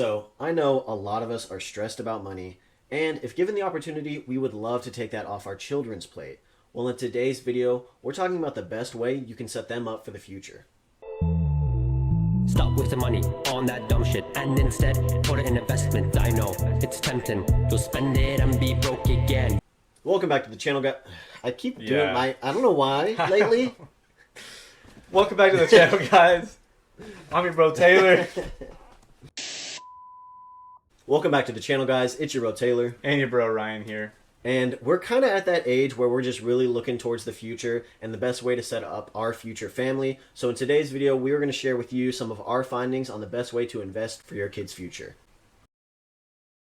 So, I know a lot of us are stressed about money, and if given the opportunity, we would love to take that off our children's plate. Well, in today's video, we're talking about the best way you can set them up for the future. Stop wasting money on that dumb shit and instead put it in investment. I know it's tempting. You'll spend it and be broke again. Welcome back to the channel, guys. I keep doing I don't know why lately. Welcome back to the channel, guys. I'm your bro Taylor. Welcome back to the channel, guys. It's your bro Taylor. And your bro Ryan here. And we're kind of at that age where we're just really looking towards the future and the best way to set up our future family. So in today's video, we are going to share with you some of our findings on the best way to invest for your kid's future.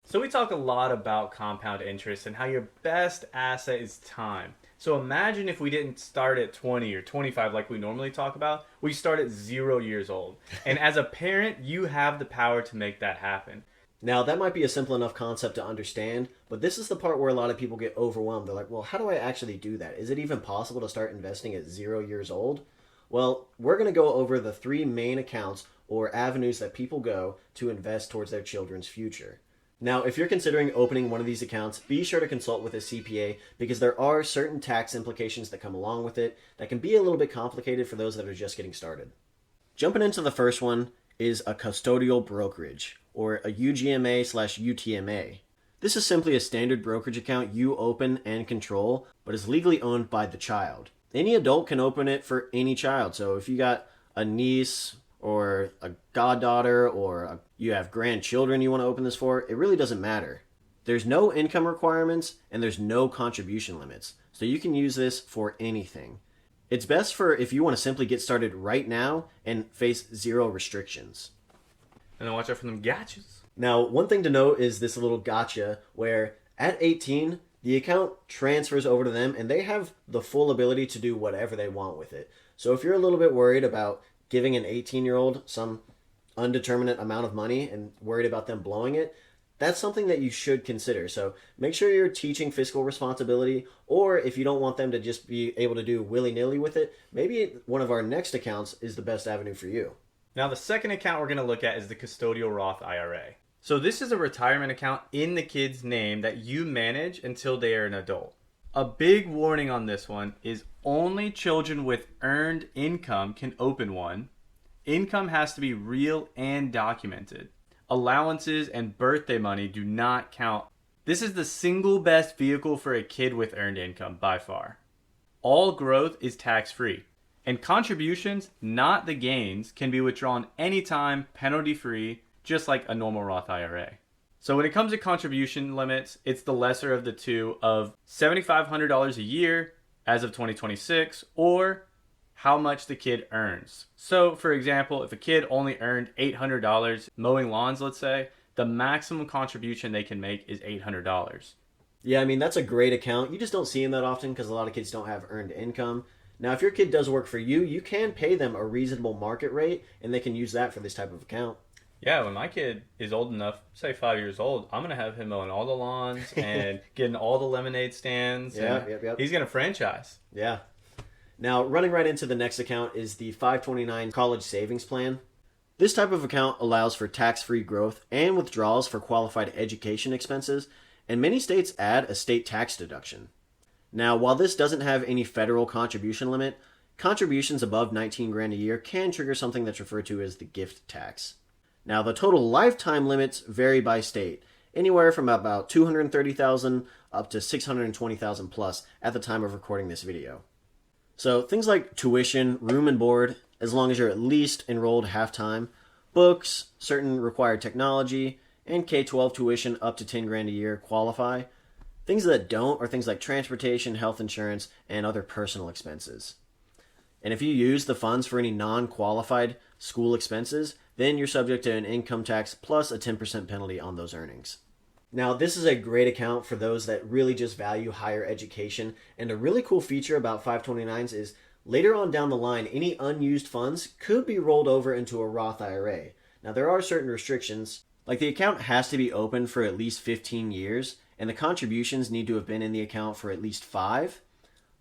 So we talk a lot about compound interest and how your best asset is time. So imagine if we didn't start at 20 or 25 like we normally talk about. We start at 0 years old. And as a parent, you have the power to make that happen. Now, that might be a simple enough concept to understand, but this is the part where a lot of people get overwhelmed. They're like, well, how do I actually do that? Is it even possible to start investing at 0 years old? Well, we're going to go over the 3 main accounts or avenues that people go to invest towards their children's future. Now, if you're considering opening one of these accounts, be sure to consult with a CPA because there are certain tax implications that come along with it that can be a little bit complicated for those that are just getting started. Jumping into the first one is a custodial brokerage, or a UGMA/UTMA. This is simply a standard brokerage account you open and control, but is legally owned by the child. Any adult can open it for any child. So if you got a niece or a goddaughter or you have grandchildren you want to open this for, it really doesn't matter. There's no income requirements and there's no contribution limits. So you can use this for anything. It's best for if you want to simply get started right now and face 0 restrictions. And then watch out for them gotchas. Now, one thing to note is this little gotcha where at 18, the account transfers over to them and they have the full ability to do whatever they want with it. So if you're a little bit worried about giving an 18-year-old some undeterminate amount of money and worried about them blowing it, that's something that you should consider. So make sure you're teaching fiscal responsibility, or if you don't want them to just be able to do willy-nilly with it, maybe one of our next accounts is the best avenue for you. Now the second account we're going to look at is the Custodial Roth IRA. So this is a retirement account in the kid's name that you manage until they are an adult. A big warning on this one is only children with earned income can open one. Income has to be real and documented. Allowances and birthday money do not count. This is the single best vehicle for a kid with earned income by far. All growth is tax-free. And contributions, not the gains, can be withdrawn anytime, penalty-free, just like a normal Roth IRA. So when it comes to contribution limits, it's the lesser of the two of $7,500 a year as of 2026, or how much the kid earns. So for example, if a kid only earned $800 mowing lawns, let's say, the maximum contribution they can make is $800. Yeah, I mean, that's a great account. You just don't see them that often because a lot of kids don't have earned income. Now, if your kid does work for you, you can pay them a reasonable market rate, and they can use that for this type of account. Yeah, when my kid is old enough, say 5 years old, I'm going to have him mowing all the lawns and getting all the lemonade stands. Yep. He's going to franchise. Yeah. Now, running right into the next account is the 529 College Savings Plan. This type of account allows for tax-free growth and withdrawals for qualified education expenses, and many states add a state tax deduction. Now, while this doesn't have any federal contribution limit, contributions above 19 grand a year can trigger something that's referred to as the gift tax. Now, the total lifetime limits vary by state, anywhere from about $230,000 up to $620,000 plus at the time of recording this video. So things like tuition, room and board, as long as you're at least enrolled half-time, books, certain required technology, and K-12 tuition up to 10 grand a year qualify. Things that don't are things like transportation, health insurance, and other personal expenses. And if you use the funds for any non-qualified school expenses, then you're subject to an income tax plus a 10% penalty on those earnings. Now, this is a great account for those that really just value higher education, and a really cool feature about 529s is later on down the line, any unused funds could be rolled over into a Roth IRA. Now, there are certain restrictions, like the account has to be open for at least 15 years, and the contributions need to have been in the account for at least 5.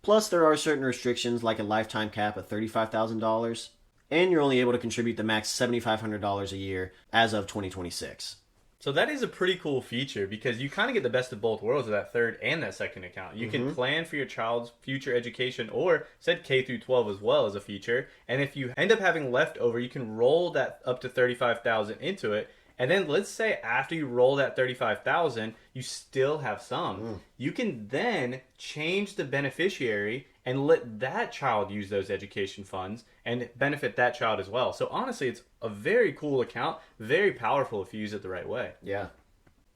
Plus, there are certain restrictions like a lifetime cap of $35,000. and you're only able to contribute the max $7,500 a year as of 2026. So that is a pretty cool feature because you kind of get the best of both worlds with that third and that second account. You can plan for your child's future education, or said K through 12 as well as a feature. And if you end up having leftover, you can roll that up to $35,000 into it. And then let's say after you roll that $35,000, you still have some. You can then change the beneficiary and let that child use those education funds and benefit that child as well. So honestly, it's a very cool account, very powerful if you use it the right way. Yeah.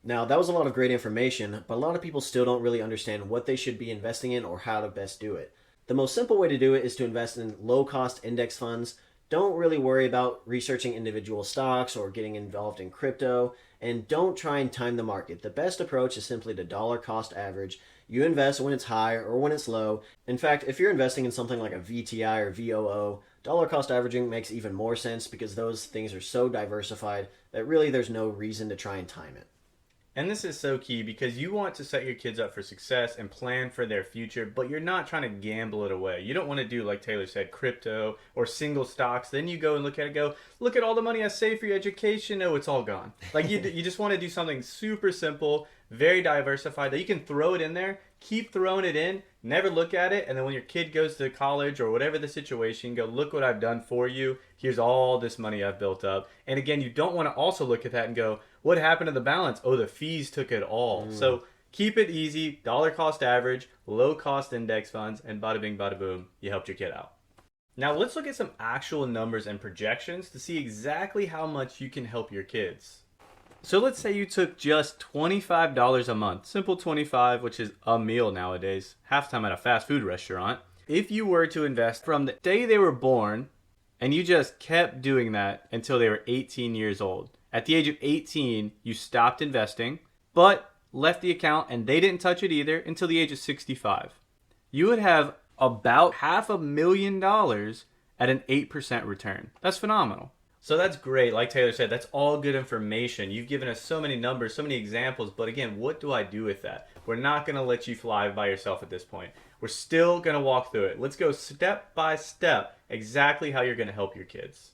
Now, that was a lot of great information, but a lot of people still don't really understand what they should be investing in or how to best do it. The most simple way to do it is to invest in low-cost index funds. Don't really worry about researching individual stocks or getting involved in crypto, and don't try and time the market. The best approach is simply to dollar cost average. You invest when it's high or when it's low. In fact, if you're investing in something like a VTI or VOO, dollar cost averaging makes even more sense because those things are so diversified that really there's no reason to try and time it. And this is so key because you want to set your kids up for success and plan for their future, but you're not trying to gamble it away. You don't want to do, like Taylor said, crypto or single stocks. Then you go and look at it, go, look at all the money I saved for your education. Oh, it's all gone. Like you just want to do something super simple, very diversified that you can throw it in there, keep throwing it in, never look at it, and then when your kid goes to college or whatever the situation, go, look what I've done for you. Here's all this money I've built up. And again, you don't want to also look at that and go, what happened to the balance? Oh, the fees took it all. So keep it easy, dollar cost average, low cost index funds, and bada bing, bada boom, you helped your kid out. Now let's look at some actual numbers and projections to see exactly how much you can help your kids. So let's say you took just $25 a month, simple 25, which is a meal nowadays, half time at a fast food restaurant. If you were to invest from the day they were born, and you just kept doing that until they were 18 years old. At the age of 18, you stopped investing, but left the account and they didn't touch it either until the age of 65. You would have about $500,000 at an 8% return. That's phenomenal. So that's great. Like Taylor said, that's all good information. You've given us so many numbers, so many examples, but again, what do I do with that? We're not going to let you fly by yourself at this point. We're still going to walk through it. Let's go step by step exactly how you're going to help your kids.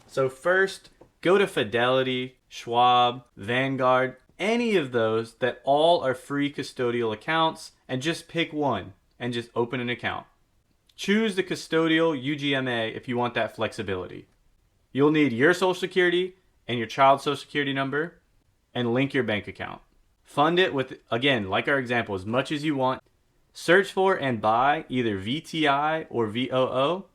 So first, go to Fidelity, Schwab, Vanguard, any of those that all are free custodial accounts, and just pick one and just open an account. Choose the custodial UGMA if you want that flexibility. You'll need your social security and your child's social security number and link your bank account. Fund it with, again, like our example, as much as you want. Search for and buy either VTI or VOO.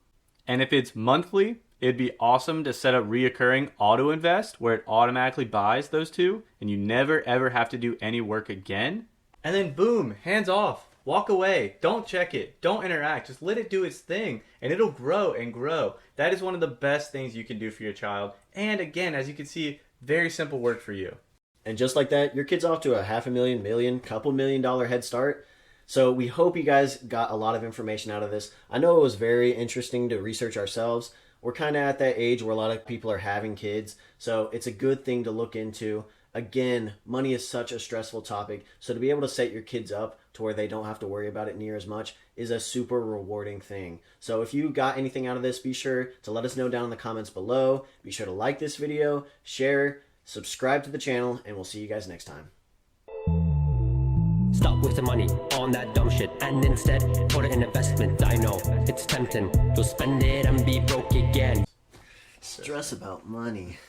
And if it's monthly, it'd be awesome to set up reoccurring auto invest where it automatically buys those two and you never ever have to do any work again. And then boom, hands off. Walk away. Don't check it. Don't interact. Just let it do its thing and it'll grow and grow. That is one of the best things you can do for your child. And again, as you can see, very simple work for you. And just like that, your kid's off to a $500,000, million, couple $1 million head start. So we hope you guys got a lot of information out of this. I know it was very interesting to research ourselves. We're kind of at that age where a lot of people are having kids. So it's a good thing to look into. Again, money is such a stressful topic. So to be able to set your kids up to where they don't have to worry about it near as much is a super rewarding thing. So if you got anything out of this, be sure to let us know down in the comments below. Be sure to like this video, share, subscribe to the channel, and we'll see you guys next time. Stop wasting money on that dumb shit and instead put it in investment. I know it's tempting. You'll spend it and be broke again. Stress about money.